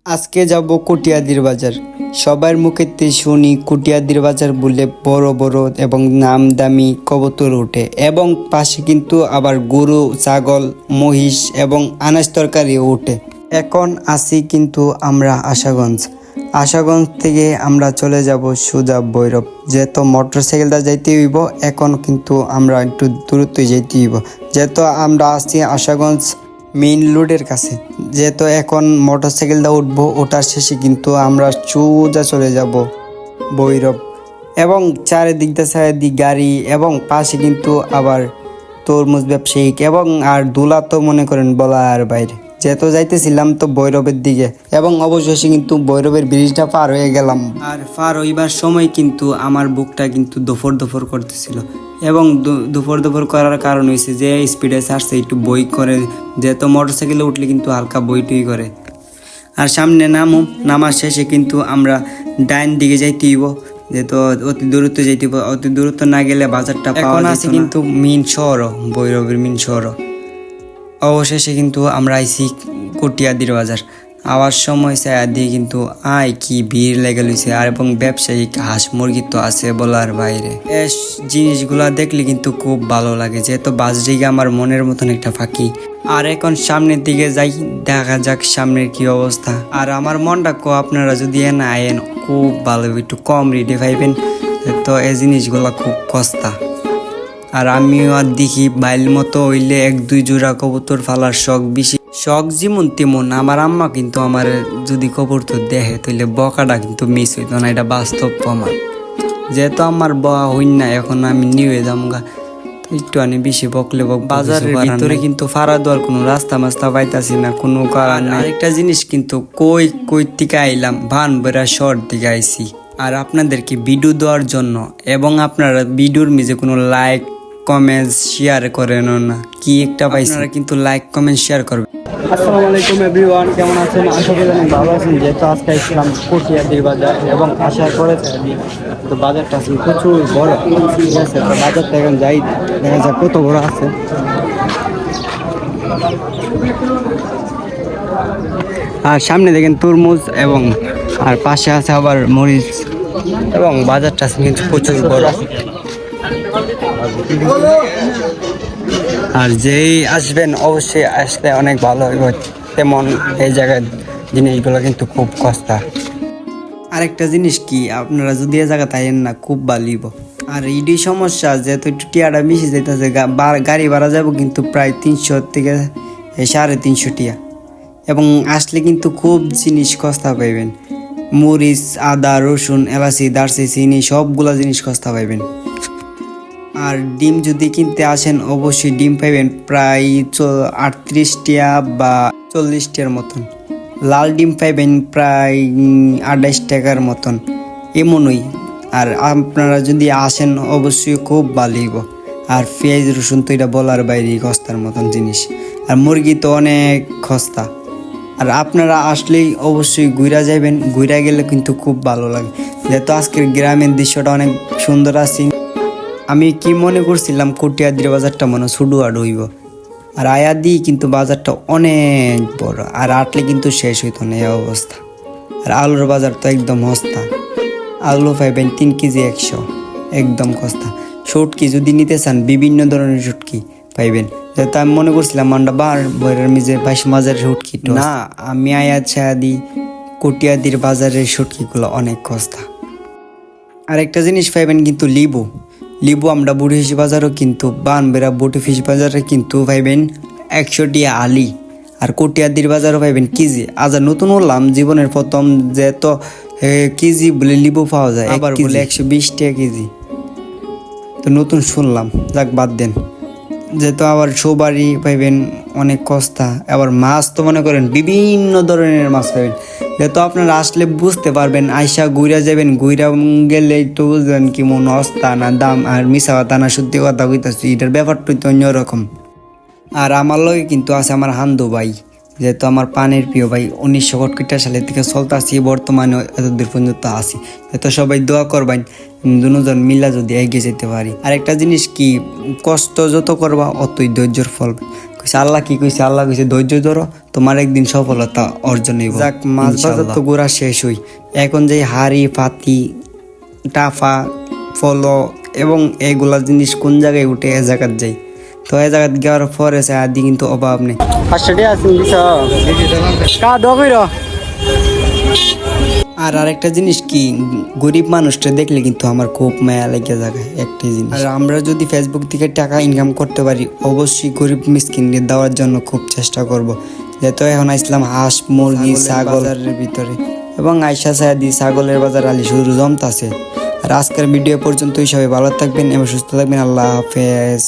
আজকে যাব কটিয়াদির বাজার। সবার মুখেতে শুনি কটিয়াদির বাজার বলে বড় বড় এবং নাম দামি কবুতর ওঠে এবং পাশে কিন্তু আবার গরু, ছাগল, মহিষ এবং আনাজ তরকারিও ওঠে। এখন আসি কিন্তু আমরা আশাগঞ্জ থেকে আমরা চলে যাব সোজা ভৈরব। যেহেতু মোটরসাইকেলটা যাইতে হইব, এখন কিন্তু আমরা একটু দূরত্ব যাইতে হইব। যেহেতু আমরা আসছি আশাগঞ্জ মেইন রোডের কাছে, যেহেতু এখন মোটরসাইকেলটা উঠবো, ওটার শেষে কিন্তু আমরা সোজা চলে যাব ভৈরব। এবং চারিদিক গাড়ি এবং পাশে কিন্তু আবার তরমুজ ব্যবসায়িক এবং আর দোলা তো মনে করেন বলার বাইরে। যেহেতু যাইতেছিলাম তো ভৈরবের দিকে এবং অবশেষে কিন্তু ভৈরবের ব্রিজটা পার হয়ে গেলাম। আর পার হইবার সময় কিন্তু আমার বুকটা কিন্তু দফর করতেছিল এবং দফর করার কারণ হয়েছে যে স্পিডে ছাড়ছে একটু বই করে, যেহেতু মোটরসাইকেলে উঠলে কিন্তু হালকা বইটুই করে। আর সামনে নামার শেষে কিন্তু আমরা ডাইন দিকে যাইতে হইব, যেহেতু অতি দূরত্ব যাইতে হইব। অতি দূরত্ব না গেলে বাজারটা পাওয়া যাচ্ছে কিন্তু মেইন শহর ভৈরবের মেইন শহর। অবশেষে কিন্তু আমরা আইছি কটিয়াদির বাজার। আওয়ার সময় ছায়া দিয়ে কিন্তু কি ভিড় লেগে লইছে, আর এবং ব্যবসায়িক হাঁস মুরগি তো আছে বলার বাইরে। জিনিসগুলা দেখলে কিন্তু খুব ভালো লাগে, যেহেতু বাজারটিকে আমার মনের মতন একটা ফাঁকি। আর এখন সামনের দিকে যাই, দেখা যাক সামনের কি অবস্থা। আর আমার মনটা আপনারা যদি না আয়েন খুব ভালো, একটু কম রেটে পাইবেন, তো এই জিনিসগুলা খুব সস্তা। আর আমিও আর দেখি বাইল মতো হইলে 1-2 জোড়া কবুতর ফালার শখ যেমন তেমন। আমার আম্মা কিন্তু আমার যদি কবুতর দেখে তাহলে বকাটা কিন্তু মিস হইতো না, এটা বাস্তব প্রমাণ। যেহেতু আমার বয়া হইন না, এখন আমি নিয়ে যামগা, একটু আনি বেশি বকলে বাজারের ভিতরে কিন্তু ফাড়া দেওয়ার কোনো রাস্তা মাস্তা পাইতাছি না, কোনো কারণ। আরেকটা জিনিস কিন্তু কই থেকে আইলাম, ভান বেড়া শহর থেকে আইছি। আর আপনাদেরকে ভিডিও দেওয়ার জন্য, এবং আপনারা ভিডিওর মিজে কোনো লাইক কমেন্ট শেয়ার করেন না, কি একটা পাইছি, আপনারা কিন্তু লাইক কমেন্ট শেয়ার করবেন। আসসালামু আলাইকুম এভরিওয়ান, কেমন আছেন? আশা করি অনেক ভালো আছেন। যেহেতু আজকে আসছিলাম কটিয়াদির বাজার এবং আসার করেছে তো বাজারটা আছে প্রচুর বড়, ঠিক আছে? তো বাজারটা এখন যাই, দেখা যাক কত বড় আছে। আর সামনে দেখেন তরমুজ এবং আর পাশে আছে আবার মরিচ, এবং বাজারটা আছে কিন্তু প্রচুর বড়। আর যেই আসবেন অবশ্যই আসলে অনেক ভালো হইব, তেমন এই জায়গায় জিনিসগুলো কিন্তু খুব সস্তা। আরেকটা জিনিস কি, আপনারা যদি এই জায়গা থাকেন না খুব ভালিব। আর এইটাই সমস্যা, যেহেতু একটু টিয়াটা মিশে যাইতেছে, গাড়ি ভাড়া যাবো কিন্তু প্রায় 300 থেকে 350 টিয়া। এবং আসলে কিন্তু খুব জিনিস সস্তা পাইবেন, মরিচ, আদা, রসুন, এলাচি, দারচিনি, চিনি সবগুলা জিনিস সস্তা পাইবেন। আর ডিম যদি কিনতে আসেন অবশ্যই ডিম পাইবেন প্রায় 38 টিয়া বা 40 টিয়ার মতন। লাল ডিম পাইবেন প্রায় 28 টাকার মতন, এমনই। আর আপনারা যদি আসেন অবশ্যই খুব ভালো। আর পেঁয়াজ রসুন তো এটা বলার বাইরে সস্তার মতন জিনিস। আর মুরগি তো অনেক সস্তা। আর আপনারা আসলেই অবশ্যই ঘুরা যাবেন, ঘুরা গেলে কিন্তু খুব ভালো লাগে। যেহেতু আজকের গ্রামের দৃশ্যটা অনেক সুন্দর আছে। আমি কি মনে করছিলাম কটিয়াদির বাজারটা মনে ছুডু আড হইব, আর আয়াদি কিন্তু বাজারটা অনেক বড়, আর আটলে কিন্তু শেষ হইতো না এই অবস্থা। আর আলুর বাজার তো একদম সস্তা, আলু পাইবেন 3 কেজি 100, একদম সস্তা। শুটকি যদি নিতে চান বিভিন্ন ধরনের শুটকি পাইবেন, যেহেতু আমি মনে করছিলাম বইয়ের মিজে 22 মাজারের শুটকি না, আমি আয়াদি কটিয়াদির বাজারের শুটকিগুলো অনেক সস্তা। আরেকটা জিনিস পাইবেন কিন্তু লিবু আমরা বুটিফিস বাজারও কিন্তু বানবেরা বুটিফিস বাজারে কিন্তু পাইবেন 100 টিয়া আলি। আর কটিয়াদির বাজারও পাইবেন কেজি। আজ নতুন হলাম জীবনের প্রথম যে তো কেজি বলে লিবু পাওয়া যায়, আবার বলে 120 টাকা কেজি, তো নতুন শুনলাম, যাক বাদ দেন। যেহেতু আবার সবারই পাইবেন অনেক সস্তা। আবার মাছ তো মনে করেন বিভিন্ন ধরনের মাছ পাইবেন, যেহেতু আপনারা আসলে বুঝতে পারবেন, আইসা ঘুরা যাবেন, ঘুরা গেলে তো বুঝবেন কি মন অস্তা না দাম। আর মিশা কথা না সত্যি কথা কইতাছি, এটার ব্যাপারটাই তো অন্যরকম। আর আমার লগে কিন্তু আছে আমার হান্দু ভাই, যেহেতু আমার পানের প্রিয় ভাই। 1961 সালের থেকে চলতেছি, বর্তমানে এতদূর পর্যন্ত আছি। এত সবাই দোয়া করবেন দুজন মিলা যদি এগিয়ে যেতে পারি। আর একটা জিনিস কি, কষ্ট যত করবা অতই ধৈর্যের ফল কইছে আল্লাহ কি কইছে, আল্লাহ কইছে ধৈর্য ধরো, তোমার একদিন সফলতা অর্জন হইব। যাক, মাছ বাজার তো ঘোরা শেষ হই, এখন যে হাড়ি পাতি টাফা ফলো এবং এগুলা জিনিস কোন জায়গায় উঠে এ জায়গাত যাই। তো এ জায়গাত যাওয়ার পরে আদি কিন্তু অভাব নেই। আর আরেকটা জিনিস কি, গরিব মানুষটা দেখলে কিন্তু আমার খুব মায়া লেগে যায় একটি জিনিস। আর আমরা যদি ফেসবুক থেকে টাকা ইনকাম করতে পারি, অবশ্যই গরিব মিসকিনকে দেওয়ার জন্য খুব চেষ্টা করব। যেহেতু এখন আসলাম হাঁস মুরগি ছাগলের ভিতরে, এবং আয়সা সায়াদি ছাগলের বাজার আলি শুরু জমতাছে। আর আজকের ভিডিও পর্যন্তই, সবাই ভালো থাকবেন এবং সুস্থ থাকবেন। আল্লাহ হাফেজ।